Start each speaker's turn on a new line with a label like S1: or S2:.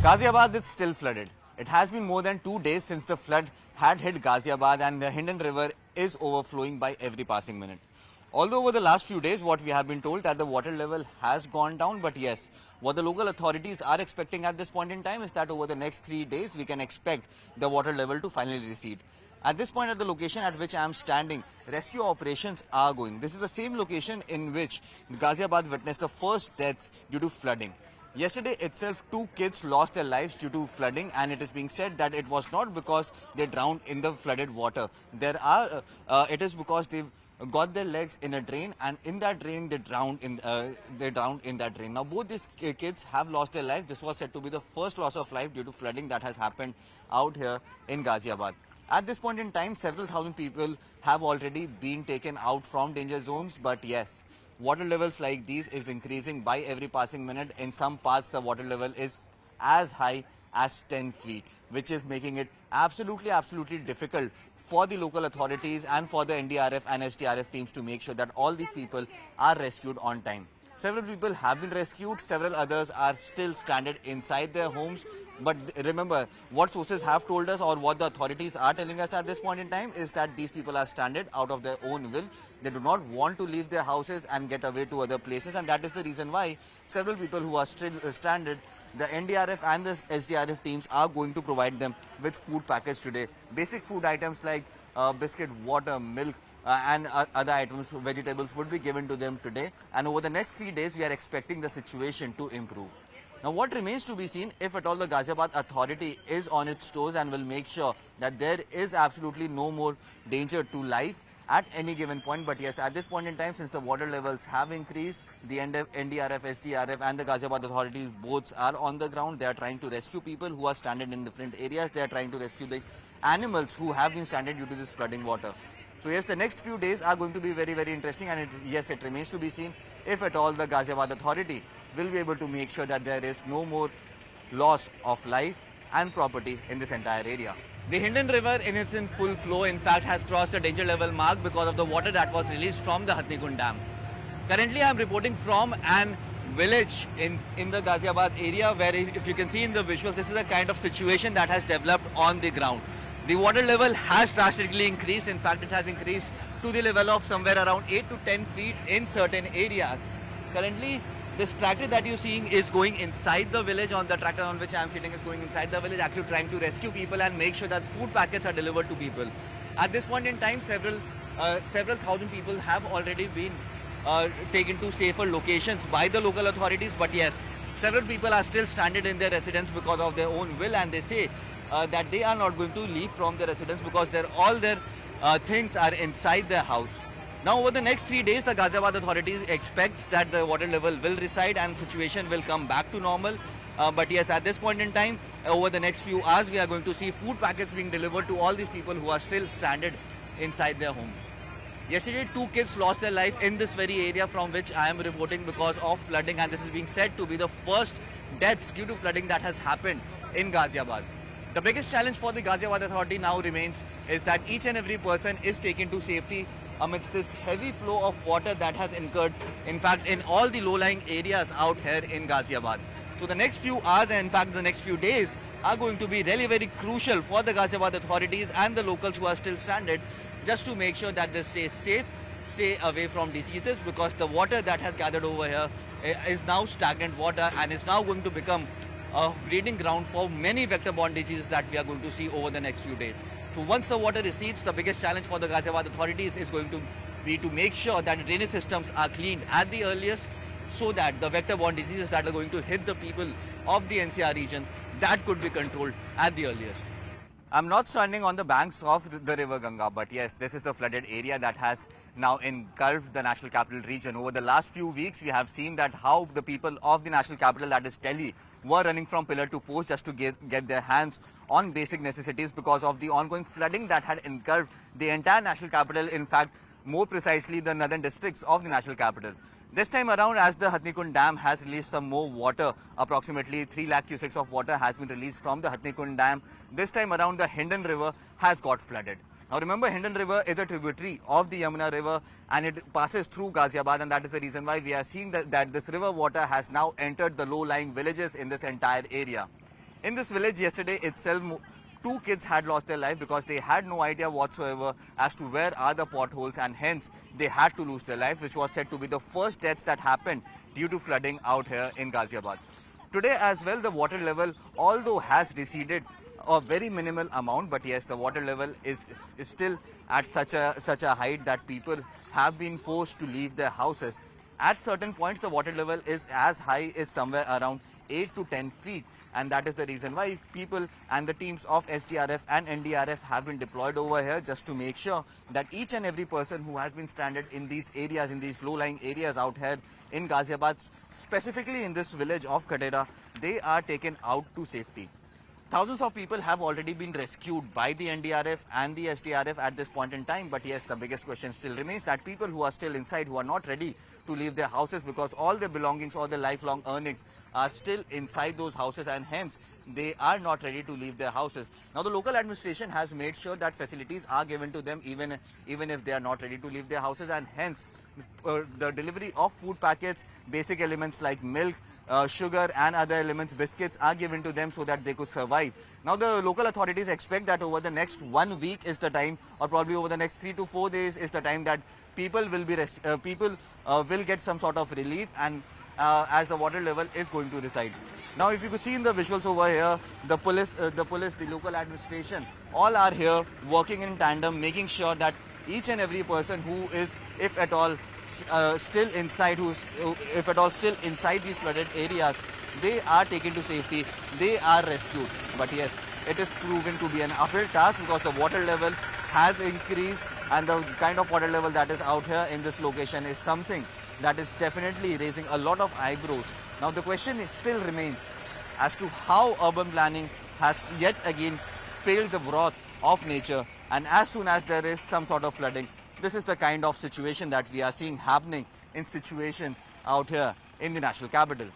S1: Ghaziabad is still flooded. It has been more than 2 days since the flood had hit Ghaziabad and the Hindon River is overflowing by every passing minute. Although over the last few days what we have been told that the water level has gone down, but yes, what the local authorities are expecting at this point in time is that over the next 3 days we can expect the water level to finally recede. At this point at the location at which I am standing, rescue operations are going. This is the same location in which Ghaziabad witnessed the first deaths due to flooding. Yesterday itself, 2 kids lost their lives due to flooding, and it is being said that it was not because they drowned in the flooded water. It is because they got their legs in a drain, and in that drain they drowned in that drain. Now both these kids have lost their lives. This was said to be the first loss of life due to flooding that has happened out here in Ghaziabad. At this point in time, several thousand people have already been taken out from danger zones, but yes, water levels like these is increasing by every passing minute. In some parts, the water level is as high as 10 feet, which is making it absolutely difficult for the local authorities and for the NDRF and SDRF teams to make sure that all these people are rescued on time. Several people have been rescued, several others are still stranded inside their homes. But remember, what sources have told us or what the authorities are telling us at this point in time is that these people are stranded out of their own will. They do not want to leave their houses and get away to other places, and that is the reason why several people who are still stranded, the NDRF and the SDRF teams are going to provide them with food packets today. Basic food items like biscuit, water, milk, and other items, vegetables would be given to them today. And over the next 3 days, we are expecting the situation to improve. Now, what remains to be seen if at all the Ghaziabad authority is on its toes and will make sure that there is absolutely no more danger to life at any given point. But yes, at this point in time, since the water levels have increased, the NDRF, SDRF and the Ghaziabad authorities both are on the ground. They are trying to rescue people who are stranded in different areas. They are trying to rescue the animals who have been stranded due to this flooding water. So yes, the next few days are going to be very interesting, and it remains to be seen if at all the Ghaziabad authority will be able to make sure that there is no more loss of life and property in this entire area. The Hindon River in full flow in fact has crossed the danger level mark because of the water that was released from the Hathnikund Dam. Currently I am reporting from an village in the Ghaziabad area where, if you can see in the visuals, this is a kind of situation that has developed on the ground. The water level has drastically increased. In fact, it has increased to the level of somewhere around 8 to 10 feet in certain areas. Currently, this tractor that you're seeing is going inside the village. On the tractor on which I am sitting is going inside the village, actually trying to rescue people and make sure that food packets are delivered to people. At this point in time, several thousand people have already been taken to safer locations by the local authorities. But yes, several people are still stranded in their residence because of their own will, and they say that they are not going to leave from their residence because all their things are inside their house. Now, over the next 3 days, the Ghaziabad authorities expects that the water level will recede and situation will come back to normal. But yes, at this point in time, over the next few hours, we are going to see food packets being delivered to all these people who are still stranded inside their homes. Yesterday, 2 kids lost their life in this very area from which I am reporting because of flooding, and this is being said to be the first deaths due to flooding that has happened in Ghaziabad. The biggest challenge for the Ghaziabad authority now remains is that each and every person is taken to safety amidst this heavy flow of water that has incurred, in fact, in all the low-lying areas out here in Ghaziabad. So the next few hours and in fact the next few days are going to be really very crucial for the Ghaziabad authorities and the locals who are still stranded, just to make sure that they stay safe, stay away from diseases, because the water that has gathered over here is now stagnant water and is now going to become a breeding ground for many vector-borne diseases that we are going to see over the next few days. So once the water recedes, the biggest challenge for the Ghaziabad authorities is going to be to make sure that drainage systems are cleaned at the earliest, so that the vector-borne diseases that are going to hit the people of the NCR region, that could be controlled at the earliest. I'm not standing on the banks of the river Ganga, but yes, this is the flooded area that has now engulfed the National Capital Region. Over the last few weeks, we have seen that how the people of the National Capital, that is Delhi, were running from pillar to post just to get their hands on basic necessities because of the ongoing flooding that had engulfed the entire National Capital, in fact, more precisely the northern districts of the National Capital. This time around, as the Hathnikund Dam has released some more water, approximately 3 lakh cusecs of water has been released from the Hathnikund Dam. This time around, the Hindon River has got flooded. Now remember, Hindon River is a tributary of the Yamuna River and it passes through Ghaziabad, and that is the reason why we are seeing that this river water has now entered the low-lying villages in this entire area. In this village yesterday itself, two kids had lost their life because they had no idea whatsoever as to where are the potholes, and hence they had to lose their life, which was said to be the first deaths that happened due to flooding out here in Ghaziabad. Today as well, the water level, although has receded a very minimal amount, but yes, the water level is still at such a height that people have been forced to leave their houses. At certain points, the water level is as high as somewhere around 8 to 10 feet, and that is the reason why people and the teams of SDRF and NDRF have been deployed over here just to make sure that each and every person who has been stranded in these areas, in these low-lying areas out here in Ghaziabad, specifically in this village of Kadera, they are taken out to safety. Thousands of people have already been rescued by the NDRF and the SDRF at this point in time. But yes, the biggest question still remains that people who are still inside, who are not ready to leave their houses because all their belongings, all their lifelong earnings are still inside those houses, and hence they are not ready to leave their houses. Now the local administration has made sure that facilities are given to them even if they are not ready to leave their houses, and hence the delivery of food packets, basic elements like milk, sugar and other elements, biscuits, are given to them so that they could survive. Now the local authorities expect that over the next 1 week is the time, or probably over the next 3 to 4 days is the time, that people will get some sort of relief, and as the water level is going to recede. Now if you could see in the visuals over here, the police, the local administration, all are here working in tandem, making sure that each and every person who is, if at all still inside, if at all still inside these flooded areas, they are taken to safety, they are rescued. But yes, it is proven to be an uphill task because the water level has increased, and the kind of water level that is out here in this location is something that is definitely raising a lot of eyebrows. Now the question still remains as to how urban planning has yet again failed the wrath of nature, and as soon as there is some sort of flooding, this is the kind of situation that we are seeing happening in situations out here in the national capital.